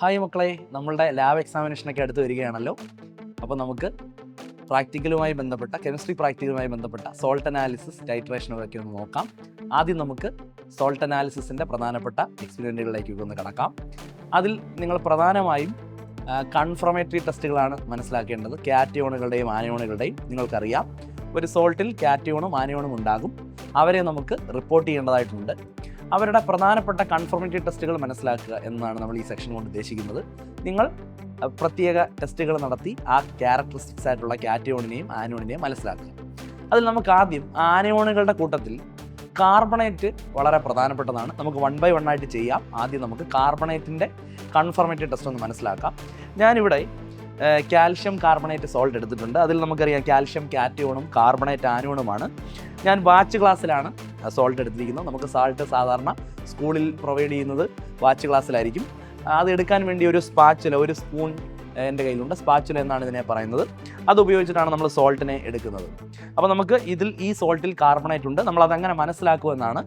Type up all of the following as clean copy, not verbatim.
Hi മക്കളെ, നമ്മളുടെ lab എക്സാമിനേഷനൊക്കെ അടുത്ത് വരികയാണല്ലോ. അപ്പോൾ നമുക്ക് പ്രാക്ടിക്കലുമായി ബന്ധപ്പെട്ട കെമിസ്ട്രി പ്രാക്ടിക്കലുമായി ബന്ധപ്പെട്ട സോൾട്ട് അനാലിസിസ് ടൈട്രേഷനൊക്കെ ഒന്ന് നോക്കാം. ആദ്യം നമുക്ക് സോൾട്ട് അനാലിസിസിൻ്റെ പ്രധാനപ്പെട്ട എക്സ്പെരിമെൻറ്റുകളിലേക്ക് ഒന്ന് കടക്കാം. അതിൽ നിങ്ങൾ പ്രധാനമായും കൺഫർമേറ്ററി ടെസ്റ്റുകളാണ് മനസ്സിലാക്കേണ്ടത്. കാറ്റയോണുകളുടെയും ആനയോണുകളുടെയും നിങ്ങൾക്കറിയാം, ഒരു സോൾട്ടിൽ കാറ്റയോണും ആനയോണും ഉണ്ടാകും. അവരെ നമുക്ക് റിപ്പോർട്ട് ചെയ്യേണ്ടതായിട്ടുണ്ട്. അവരുടെ പ്രധാനപ്പെട്ട കൺഫർമേറ്ററി ടെസ്റ്റുകൾ മനസ്സിലാക്കുക എന്നാണ് നമ്മൾ ഈ സെക്ഷൻ കൊണ്ട് ഉദ്ദേശിക്കുന്നത്. നിങ്ങൾ പ്രത്യേക ടെസ്റ്റുകൾ നടത്തി ആ ക്യാരക്ടറിസ്റ്റിക്സ് ആയിട്ടുള്ള കാറ്റയോണിനെയും ആനയോണിനെയും മനസ്സിലാക്കുക. അതിൽ നമുക്ക് ആദ്യം ആനയോണുകളുടെ കൂട്ടത്തിൽ കാർബണേറ്റ് വളരെ പ്രധാനപ്പെട്ടതാണ്. നമുക്ക് 1 by 1 ആയിട്ട് ചെയ്യാം. ആദ്യം നമുക്ക് കാർബണേറ്റിൻ്റെ കൺഫർമേറ്ററി ടെസ്റ്റ് ഒന്ന് മനസ്സിലാക്കാം. ഞാനിവിടെ കാൽഷ്യം കാർബണേറ്റ് സോൾട്ട് എടുത്തിട്ടുണ്ട്. അതിൽ നമുക്കറിയാം കാൽഷ്യം കാറ്റയോണും കാർബണേറ്റ് ആനയോണുമാണ്. ഞാൻ വാച്ച് ക്ലാസ്സിലാണ് സോൾട്ട് എടുത്തിരിക്കുന്നത്. നമുക്ക് സാൾട്ട് സാധാരണ സ്കൂളിൽ പ്രൊവൈഡ് ചെയ്യുന്നത് വാച്ച് ക്ലാസ്സിലായിരിക്കും. അത് എടുക്കാൻ വേണ്ടി ഒരു സ്പാച്ചുല, ഒരു സ്പൂൺ എൻ്റെ കയ്യിലുണ്ട്. സ്പാച്ചുല എന്നാണ് ഇതിനെ പറയുന്നത്. അത് ഉപയോഗിച്ചിട്ടാണ് നമ്മൾ സോൾട്ടിനെ എടുക്കുന്നത്. അപ്പോൾ നമുക്ക് ഈ സോൾട്ടിൽ കാർബണേറ്റ് ഉണ്ട്. നമ്മളതെങ്ങനെ മനസ്സിലാക്കുമെന്നാണ്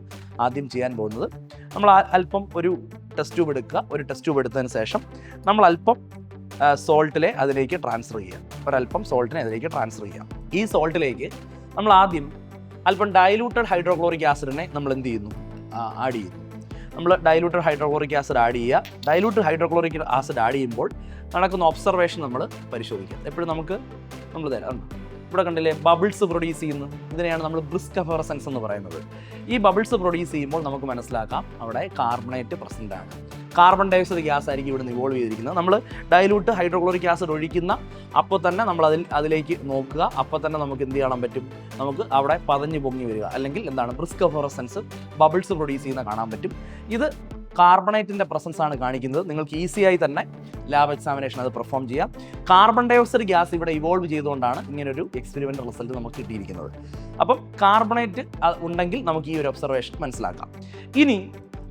ആദ്യം ചെയ്യാൻ പോകുന്നത്. നമ്മൾ അല്പം ഒരു ടെസ്റ്റ് ട്യൂബ് എടുക്കുക. ഒരു ടെസ്റ്റ് ട്യൂബ് എടുത്തതിന് ശേഷം നമ്മൾ അല്പം സോൾട്ടിലെ അതിലേക്ക് ട്രാൻസ്ഫർ ചെയ്യാം. ഒരല്പം സോൾട്ടിനെ അതിലേക്ക് ട്രാൻസ്ഫർ ചെയ്യാം. ഈ സോൾട്ടിലേക്ക് നമ്മൾ ആദ്യം അല്പം ഡൈലൂട്ടഡ് ഹൈഡ്രോക്ലോറിക് ആസിഡിനെ നമ്മൾ എന്ത് ചെയ്യുന്നു, ആഡ് ചെയ്യുന്നു. നമ്മൾ ഡൈലൂട്ടഡ് ഹൈഡ്രോക്ലോറിക് ആസിഡ് ആഡ് ചെയ്യുക. ഡൈലൂട്ടഡ് ഹൈഡ്രോക്ലോറിക് ആസിഡ് ആഡ് ചെയ്യുമ്പോൾ നടക്കുന്ന ഒബ്സർവേഷൻ നമ്മൾ പരിശോധിക്കുക. എപ്പോഴും നമ്മൾ തരാം. ഇവിടെ കണ്ടില്ലേ, ബബിൾസ് പ്രൊഡ്യൂസ് ചെയ്യുന്നു. ഇതിനെയാണ് നമ്മൾ ബ്രിസ്ക് എഫറസൻസ് എന്ന് പറയുന്നത്. ഈ ബബിൾസ് പ്രൊഡ്യൂസ് ചെയ്യുമ്പോൾ നമുക്ക് മനസ്സിലാക്കാം അവിടെ കാർബണേറ്റ് പ്രസൻ്റ് ആണ്. കാർബൺ ഡയോക്സൈഡ് ഗ്യാസ് ആയിരിക്കും ഇവിടെ നിന്ന് ഇവോൾവ് ചെയ്തിരിക്കുന്നത്. നമ്മൾ ഡൈലൂട്ട് ഹൈഡ്രോക്ലോറിക് ആസിഡ് ഒഴിക്കുന്ന അപ്പോൾ തന്നെ നമ്മൾ അതിലേക്ക് നോക്കുക. അപ്പോൾ തന്നെ നമുക്ക് എന്ത് ചെയ്യാൻ പറ്റും, നമുക്ക് അവിടെ പതഞ്ഞ് പൊങ്ങി വരിക, അല്ലെങ്കിൽ എന്താണ് ബ്രിസ്ക് എഫറസൻസ്, ബബിൾസ് പ്രൊഡ്യൂസ് ചെയ്യുന്ന കാണാൻ പറ്റും. ഇത് കാർബണേറ്റിൻ്റെ പ്രസൻസ് ആണ് കാണിക്കുന്നത്. നിങ്ങൾക്ക് ഈസിയായി തന്നെ ലാബ് എക്സാമിനേഷൻ അത് പെർഫോം ചെയ്യാം. കാർബൺ ഡയോക്സൈഡ് ഗ്യാസ് ഇവിടെ ഇവോൾവ് ചെയ്തുകൊണ്ടാണ് ഇങ്ങനൊരു എക്സ്പെരിമെൻ്റൽ റിസൾട്ട് നമുക്ക് കിട്ടിയിരിക്കുന്നത്. അപ്പം കാർബണേറ്റ് ഉണ്ടെങ്കിൽ നമുക്ക് ഈ ഒരു ഒബ്സർവേഷൻ മനസ്സിലാക്കാം. ഇനി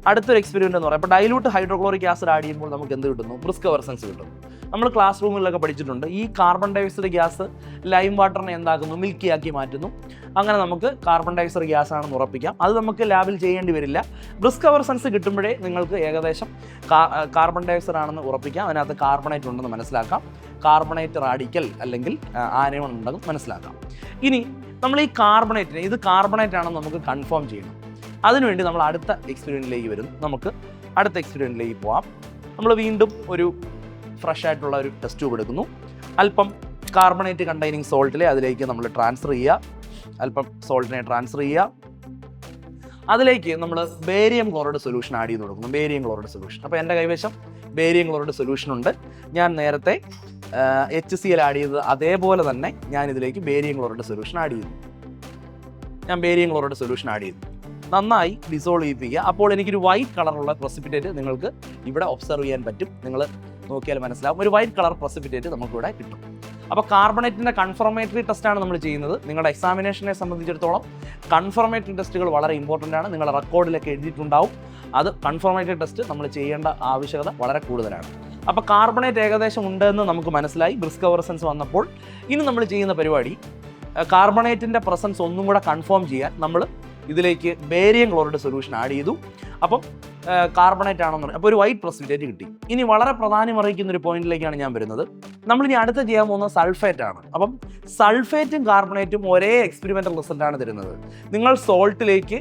അടുത്തൊരു എക്സ്പെരിമെൻ്റ് എന്ന് പറയുമ്പോൾ ഡൈലൂട്ട് ഹൈഡ്രോക്ലോറിക് ആസിഡ് ആഡ് ചെയ്യുമ്പോൾ നമുക്ക് എന്ത് കിട്ടുന്നു, ബ്രിസ്ക് എഫറസൻസ് കിട്ടുന്നു. നമ്മൾ ക്ലാസ് റൂമിലൊക്കെ പഠിച്ചിട്ടുണ്ട്. ഈ കാർബൺ ഡയോക്സൈഡ് ഗ്യാസ് ലൈം വാട്ടറിനെ എന്താക്കുന്നു, മിൽക്കി ആക്കി മാറ്റുന്നു. അങ്ങനെ നമുക്ക് കാർബൺ ഡയോക്സൈഡ് ഗ്യാസ് ആണെന്ന് ഉറപ്പിക്കാം. അത് നമുക്ക് ലാബിൽ ചെയ്യേണ്ടി വരില്ല. ബ്രിസ്ക് എഫറസൻസ് കിട്ടുമ്പോഴേ നിങ്ങൾക്ക് ഏകദേശം കാർബൺ ഡയോക്സൈഡ് ആണെന്ന് ഉറപ്പിക്കാം. അതിനകത്ത് കാർബണേറ്റ് ഉണ്ടെന്ന് മനസ്സിലാക്കാം. കാർബണേറ്റ് റാഡിക്കൽ അല്ലെങ്കിൽ ആനയോൺ ഉണ്ടെന്ന് മനസ്സിലാക്കാം. ഇനി നമ്മൾ ഈ കാർബണേറ്റിനെ ഇത് കാർബണേറ്റ് ആണെന്ന് നമുക്ക് കൺഫേം ചെയ്യണം. അതിനുവേണ്ടി നമ്മൾ അടുത്ത എക്സ്പെരിമെൻറ്റിലേക്ക് വരുന്നു. നമുക്ക് അടുത്ത എക്സ്പെരിമെൻറ്റിലേക്ക് പോവാം. നമ്മൾ വീണ്ടും ഒരു ഫ്രഷ് ആയിട്ടുള്ള ഒരു ടെസ്റ്റ് ട്യൂബ് എടുക്കുന്നു. അല്പം കാർബണേറ്റ് കണ്ടെയ്നിങ് സോൾട്ടിലെ അതിലേക്ക് നമ്മൾ ട്രാൻസ്ഫർ ചെയ്യുക. അല്പം സോൾട്ടിനെ ട്രാൻസ്ഫർ ചെയ്യുക. അതിലേക്ക് നമ്മൾ ബേരിയം ക്ലോറൈഡ് സൊല്യൂഷൻ ആഡ് ചെയ്ത് കൊടുക്കുന്നു. Barium chloride solution. അപ്പോൾ എൻ്റെ കൈവശം ബേരിയം ക്ലോറൈഡ് സൊല്യൂഷൻ ഉണ്ട്. ഞാൻ നേരത്തെ HCl ആഡ് ചെയ്തത് അതേപോലെ തന്നെ ഞാൻ ഇതിലേക്ക് ബേരിയം ക്ലോറൈഡ് സൊല്യൂഷൻ ആഡ് ചെയ്യുന്നു. നന്നായി ഡിസോൾവ് ചെയ്യിപ്പിക്കുക. അപ്പോൾ എനിക്കൊരു വൈറ്റ് കളറുള്ള പ്രസിപ്പിറ്റേറ്റ് നിങ്ങൾക്ക് ഇവിടെ ഒബ്സർവ് ചെയ്യാൻ പറ്റും. നിങ്ങൾ നോക്കിയാൽ മനസ്സിലാവും, ഒരു വൈറ്റ് കളർ പ്രസിപ്പിറ്റേറ്റ് നമുക്കിവിടെ കിട്ടും. അപ്പോൾ കാർബണേറ്റിൻ്റെ കൺഫർമേറ്ററി ടെസ്റ്റാണ് നമ്മൾ ചെയ്യുന്നത്. നിങ്ങളുടെ എക്സാമിനേഷനെ സംബന്ധിച്ചിടത്തോളം കൺഫർമേറ്ററി ടെസ്റ്റുകൾ വളരെ ഇമ്പോർട്ടൻ്റ് ആണ്. നിങ്ങളുടെ റെക്കോർഡിലൊക്കെ എഴുതിയിട്ടുണ്ടാവും. അത് കൺഫർമേറ്ററി ടെസ്റ്റ് നമ്മൾ ചെയ്യേണ്ട ആവശ്യകത വളരെ കൂടുതലാണ്. അപ്പോൾ കാർബണേറ്റ് ഏകദേശം ഉണ്ടെന്ന് നമുക്ക് മനസ്സിലായി. ബ്രിസ്ക് എഫറസൻസ് വന്നപ്പോൾ ഇനി നമ്മൾ ചെയ്യുന്ന പരിപാടി കാർബണേറ്റിൻ്റെ പ്രസൻസ് ഒന്നും കൂടെ കൺഫേം ചെയ്യാൻ നമ്മൾ ഇതിലേക്ക് ബേരിയം ക്ലോറൈഡ് സൊല്യൂഷൻ ആഡ് ചെയ്തു. അപ്പം കാർബണേറ്റ് ആണെന്ന് പറയും. അപ്പോൾ ഒരു വൈറ്റ് പ്രസിപ്പിറ്റേറ്റ് കിട്ടി. ഇനി വളരെ പ്രാധാന്യം അറിയിക്കുന്ന ഒരു പോയിന്റിലേക്കാണ് ഞാൻ വരുന്നത്. നമ്മളിനി അടുത്ത ചെയ്യാൻ പോകുന്നത് സൾഫേറ്റ് ആണ്. അപ്പം സൾഫേറ്റും കാർബണേറ്റും ഒരേ എക്സ്പെരിമെൻ്റൽ റിസൾട്ടാണ് തരുന്നത്. നിങ്ങൾ സോൾട്ടിലേക്ക്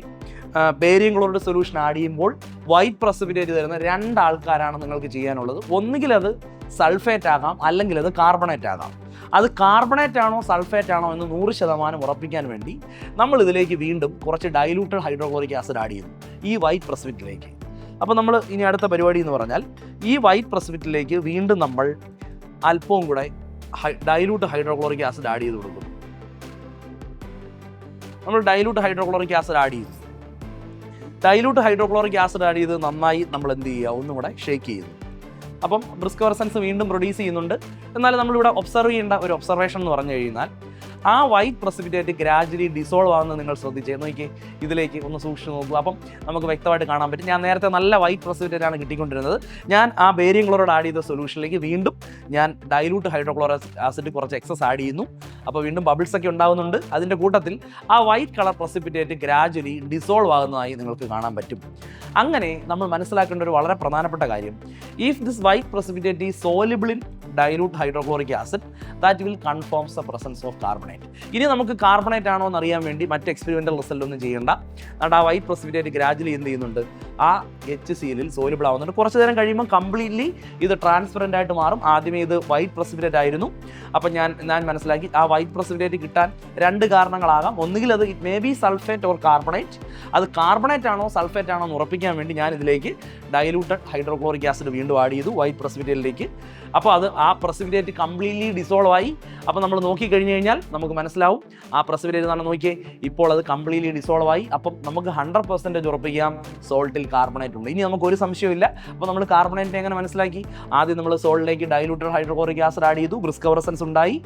ബേരിയം ക്ലോറൈഡ് സൊല്യൂഷൻ ആഡ് ചെയ്യുമ്പോൾ വൈറ്റ് പ്രസിപ്പിറ്റേറ്റ് തരുന്ന 2 ആൾക്കാരാണ് നിങ്ങൾക്ക് ചെയ്യാനുള്ളത്. ഒന്നുകിൽ അത് സൾഫേറ്റ് ആകാം, അല്ലെങ്കിൽ അത് കാർബണേറ്റ് ആകാം. അത് കാർബണേറ്റ് ആണോ സൾഫേറ്റ് ആണോ എന്ന് 100% ഉറപ്പിക്കാൻ വേണ്ടി നമ്മൾ ഇതിലേക്ക് വീണ്ടും കുറച്ച് ഡൈലൂട്ടഡ് ഹൈഡ്രോക്ലോറിക് ആസിഡ് ആഡ് ചെയ്യുന്നു ഈ വൈറ്റ് പ്രസിപ്പിറ്റിലേക്ക്. അപ്പോൾ നമ്മൾ ഇനി അടുത്ത പരിപാടി എന്ന് പറഞ്ഞാൽ ഈ വൈറ്റ് പ്രസിപ്പിറ്റിലേക്ക് വീണ്ടും നമ്മൾ അല്പവും കൂടെ ഡൈലൂട്ട് ഹൈഡ്രോക്ലോറിക് ആസിഡ് ആഡ് ചെയ്ത് കൊടുക്കുന്നു. നമ്മൾ ഡൈലൂട്ട് ഹൈഡ്രോക്ലോറിക് ആസിഡ് ആഡ് ചെയ്തു. ഡൈലൂട്ട് ഹൈഡ്രോക്ലോറിക് ആസിഡ് ആഡ് ചെയ്ത് നന്നായി നമ്മൾ എന്ത് ചെയ്യുക, ഒന്നും കൂടെ ഷേക്ക് ചെയ്യുന്നു. അപ്പം ബ്രിസ്ക് എഫറസൻസ് വീണ്ടും പ്രൊഡ്യൂസ് ചെയ്യുന്നുണ്ട്. എന്നാൽ നമ്മളിവിടെ ഒബ്സർവ് ചെയ്യേണ്ട ഒരു ഒബ്സർവേഷൻ എന്ന് പറഞ്ഞു കഴിഞ്ഞാൽ ആ വൈറ്റ് പ്രസിപ്പിറ്റേറ്റ് ഗ്രാജുവലി ഡിസോൾവ് ആവുന്നത് നിങ്ങൾ ശ്രദ്ധിച്ചേ. നോക്കി ഇതിലേക്ക് ഒന്ന് സൂക്ഷിച്ച് നോക്കുക. അപ്പം നമുക്ക് വ്യക്തമായിട്ട് കാണാൻ പറ്റും. ഞാൻ നേരത്തെ നല്ല വൈറ്റ് പ്രസിപ്പിറ്റേറ്റ് ആണ് കിട്ടിക്കൊണ്ടിരുന്നത്. ഞാൻ ആ ബേരിയം ക്ലോറൈഡ് ആഡ് ചെയ്ത സൊല്യൂഷനിലേക്ക് വീണ്ടും ഞാൻ ഡൈലൂട്ട് ഹൈഡ്രോക്ലോറിക് ആസിഡ് കുറച്ച് എക്സസ് ആഡ് ചെയ്യുന്നു. അപ്പോൾ വീണ്ടും ബബിൾസ് ഒക്കെ ഉണ്ടാകുന്നുണ്ട്. അതിൻ്റെ കൂട്ടത്തിൽ ആ white colour precipitate gradually dissolve ആകുന്നതായി നിങ്ങൾക്ക് കാണാൻ പറ്റും. അങ്ങനെ നമ്മൾ മനസ്സിലാക്കേണ്ട ഒരു വളരെ പ്രധാനപ്പെട്ട കാര്യം, if this white precipitate is soluble in dilute hydrochloric acid that will confirms the presence of carbonate. ഇനി നമുക്ക് കാർബണേറ്റ് ആണോ എന്ന് അറിയാൻ വേണ്ടി മറ്റ് എക്സ്പെരിമെൻ്റൽ റിസൾട്ട് ഒന്നും ചെയ്യേണ്ട. അതുകൊണ്ട് ആ വൈറ്റ് പ്രസിപ്പിറ്റേറ്റ് ഗ്രാജുവലി എന്ത് ചെയ്യുന്നുണ്ട്, ആ HCl സോലിബിൾ ആവുന്നുണ്ട്. കുറച്ച് നേരം കഴിയുമ്പോൾ കംപ്ലീറ്റ്ലി ഇത് ട്രാൻസ്പെറൻ്റ് ആയിട്ട് മാറും. ആദ്യമേ ഇത് വൈറ്റ് പ്രസിപ്പിറ്റേറ്റ് ആയിരുന്നു. അപ്പം ഞാൻ മനസ്സിലാക്കി ആ വൈറ്റ് പ്രസിപ്പിറ്റേറ്റ് കിട്ടാൻ 2 കാരണങ്ങളാകാം. ഒന്നുകിൽ അത് it may B sulphate or carbonate. അത് കാർബണേറ്റ് ആണോ സൾഫേറ്റ് ആണോ എന്ന് ഉറപ്പിക്കാൻ വേണ്ടി ഞാൻ ഇതിലേക്ക് ഡൈലൂട്ടഡ് ഹൈഡ്രോക്ലോറിക് ആസിഡ് വീണ്ടും ആഡ് ചെയ്തു വൈറ്റ് പ്രസിപ്പിറ്റേറ്റിലേക്ക്. അപ്പോൾ അത് ആ പ്രസിപ്പിറ്റേറ്റ് കംപ്ലീറ്റ്ലി ഡിസോൾവ് ആയി. അപ്പോൾ നമ്മൾ നോക്കിക്കഴിഞ്ഞ് കഴിഞ്ഞാൽ നമുക്ക് മനസ്സിലാവും ആ പ്രസിപ്പിറ്റേറ്റ് എന്നാണ്. നോക്കിയേ, ഇപ്പോൾ അത് കംപ്ലീറ്റ്ലി ഡിസോൾവ് ആയി. അപ്പം നമുക്ക് 100% ഉറപ്പിക്കാം സോൾട്ടിൽ കാർബണേറ്റ് ഉണ്ട്. ഇനി നമുക്ക് ഒരു സംശയമില്ല. അപ്പോൾ നമ്മൾ കാർബണേറ്റിനെ എങ്ങനെ മനസ്സിലാക്കി? ആദ്യം നമ്മൾ സോൾട്ടിലേക്ക് ഡൈലൂട്ടഡ് ഹൈഡ്രോക്ലോറിക് ആസിഡ് ആഡ് ചെയ്തു, ബ്രിസ്ക് ഫ്ലൂറസൻസ് ഉണ്ടായി.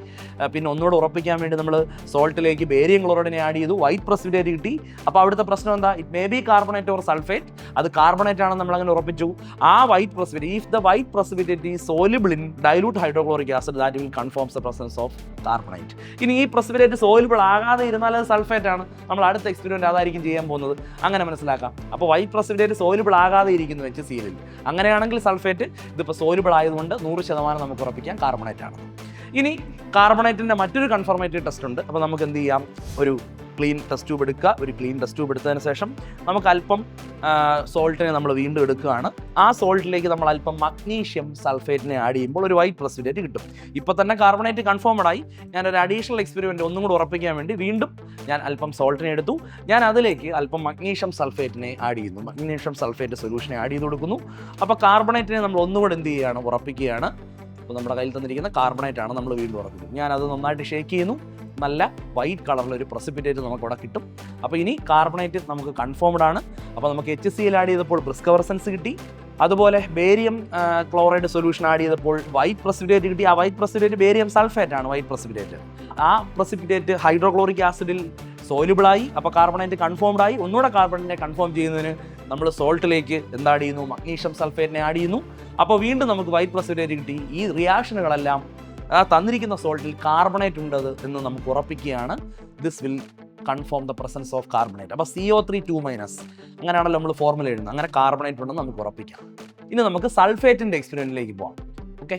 പിന്നെ ഒന്നുകൂടെ ഉറപ്പിക്കാൻ വേണ്ടി നമ്മൾ സോൾട്ടിലേക്ക് ബേരിയം ക്ലോറൈഡിനെ ആഡ് ചെയ്തു, വൈറ്റ് പ്രസിപ്പിറ്റേറ്റ് കിട്ടി. അപ്പോൾ അവിടുത്തെ പ്രശ്നം എന്താ? It may be carbonate or sulphate. അത് കാർബണേറ്റ് ആണെന്ന് നമ്മൾ അങ്ങനെ ഉറപ്പിച്ചു. ആ white precipitate, if the white precipitate is soluble in dilute hydrochloric acid that will confirms the presence of carbonate. ഇനി ഈ പ്രസിപ്പിറ്റേറ്റ് സോലിബിൾ ആകാതെ ഇരുന്നാൽ അത് സൾഫേറ്റ് ആണ്. നമ്മൾ അടുത്ത എക്സ്പെരിമെന്റ് അതായിരിക്കും ചെയ്യാൻ പോകുന്നത്. അങ്ങനെ മനസ്സിലാക്കാം. അപ്പോൾ വൈറ്റ് പ്രസിപ്പിറ്റേറ്റ് സോലിബിൾ ആകാതെ ഇരിക്കുന്നു HCl. അങ്ങനെയാണെങ്കിൽ സൾഫേറ്റ്. ഇതിപ്പോൾ സോലിബിൾ ആയതുകൊണ്ട് 100% നമുക്ക് ഉറപ്പിക്കാം കാർബണേറ്റ് ആണ്. ഇനി കാർബണേറ്റിൻ്റെ മറ്റൊരു കൺഫർമേറ്റീവ് ടെസ്റ്റ് ഉണ്ട്. അപ്പോൾ നമുക്ക് എന്ത് ചെയ്യാം, ഒരു ക്ലീൻ ടെസ്റ്റ് ട്യൂബ് എടുക്കുക. ഒരു ക്ലീൻ ടെസ്റ്റ് ട്യൂബ് എടുത്തതിന് ശേഷം നമുക്ക് അല്പം സോൾട്ടിനെ നമ്മൾ വീണ്ടും എടുക്കുകയാണ്. ആ സോൾട്ടിലേക്ക് നമ്മൾ അല്പം മഗ്നീഷ്യം സൾഫേറ്റിനെ ആഡ് ചെയ്യുമ്പോൾ ഒരു വൈറ്റ് പ്രസിപ്പിറ്റേറ്റ് കിട്ടും. ഇപ്പോൾ തന്നെ കാർബണേറ്റ് കൺഫേംഡ് ആയി. ഞാനൊരു അഡീഷണൽ എക്സ്പെരിമെൻറ്റ് ഒന്നും കൂടി ഉറപ്പിക്കാൻ വേണ്ടി വീണ്ടും ഞാൻ അല്പം സോൾട്ടിനെ എടുത്തു. ഞാൻ അതിലേക്ക് അല്പം മഗ്നീഷ്യം സൾഫേറ്റിനെ ആഡ് ചെയ്യുന്നു. മഗ്നീഷ്യം സൾഫേറ്റ് സൊല്യൂഷനെ ആഡ് ചെയ്ത് കൊടുക്കുന്നു. അപ്പോൾ കാർബണേറ്റിനെ നമ്മൾ ഒന്നുകൂടെ എന്ത് ചെയ്യുകയാണ്, ഉറപ്പിക്കുകയാണ്. അപ്പോൾ നമ്മുടെ കയ്യിൽ തന്നിരിക്കുന്ന കാർബണേറ്റ് ആണ്. നമ്മൾ വീണ്ടും ഉറപ്പിക്കും. ഞാനത് നന്നായിട്ട് ഷേക്ക് ചെയ്യുന്നു. നല്ല വൈറ്റ് കളറിലൊരു പ്രസിപ്പിറ്റേറ്റ് നമുക്ക് അവിടെ കിട്ടും. അപ്പോൾ ഇനി കാർബണേറ്റ് നമുക്ക് കൺഫേംഡ് ആണ്. അപ്പോൾ നമുക്ക് HCl ആഡ് ചെയ്തപ്പോൾ ബ്രിസ്ക് ഫ്ലൂറസൻസ് കിട്ടി. അതുപോലെ ബേരിയം ക്ലോറൈഡ് സൊല്യൂഷൻ ആഡ് ചെയ്തപ്പോൾ വൈറ്റ് പ്രസിപ്പിറ്റേറ്റ് കിട്ടി. ആ വൈറ്റ് പ്രസിപ്പിറ്റേറ്റ് ബേരിയം സൾഫേറ്റ് ആണ് വൈറ്റ് പ്രസിപ്പിറ്റേറ്റ്. ആ പ്രസിപ്പിറ്റേറ്റ് ഹൈഡ്രോക്ലോറിക് ആസിഡിൽ സോലിബിളായി. അപ്പോൾ കാർബണേറ്റ് കൺഫേംഡ് ആയി. ഒന്നുകൂടെ കാർബണേറ്റിനെ കൺഫേം ചെയ്യുന്നതിന് നമ്മൾ സോൾട്ടിലേക്ക് എന്താഡ് ചെയ്യുന്നു, മഗ്നീഷ്യം സൾഫേറ്റിനെ ആഡ് ചെയ്യുന്നു. അപ്പോൾ വീണ്ടും നമുക്ക് വൈറ്റ് പ്രസിപ്പിറ്റേറ്റ് കിട്ടി. ഈ റിയാക്ഷനുകളെല്ലാം ആ തന്നിരിക്കുന്ന സോൾട്ടിൽ കാർബണേറ്റ് ഉണ്ടത് എന്ന് നമുക്ക് ഉറപ്പിക്കുകയാണ്. This will confirm the presence of carbonate. അപ്പോൾ CO3 അങ്ങനെയാണല്ലോ നമ്മൾ ഫോർമുല എഴുതുന്നത്. അങ്ങനെ കാർബണേറ്റ് ഉണ്ടെന്ന് നമുക്ക് ഉറപ്പിക്കാം. ഇനി നമുക്ക് സൾഫേറ്റിൻ്റെ എക്സ്പെരിമെൻറ്റിലേക്ക് പോകാം. ഓക്കെ,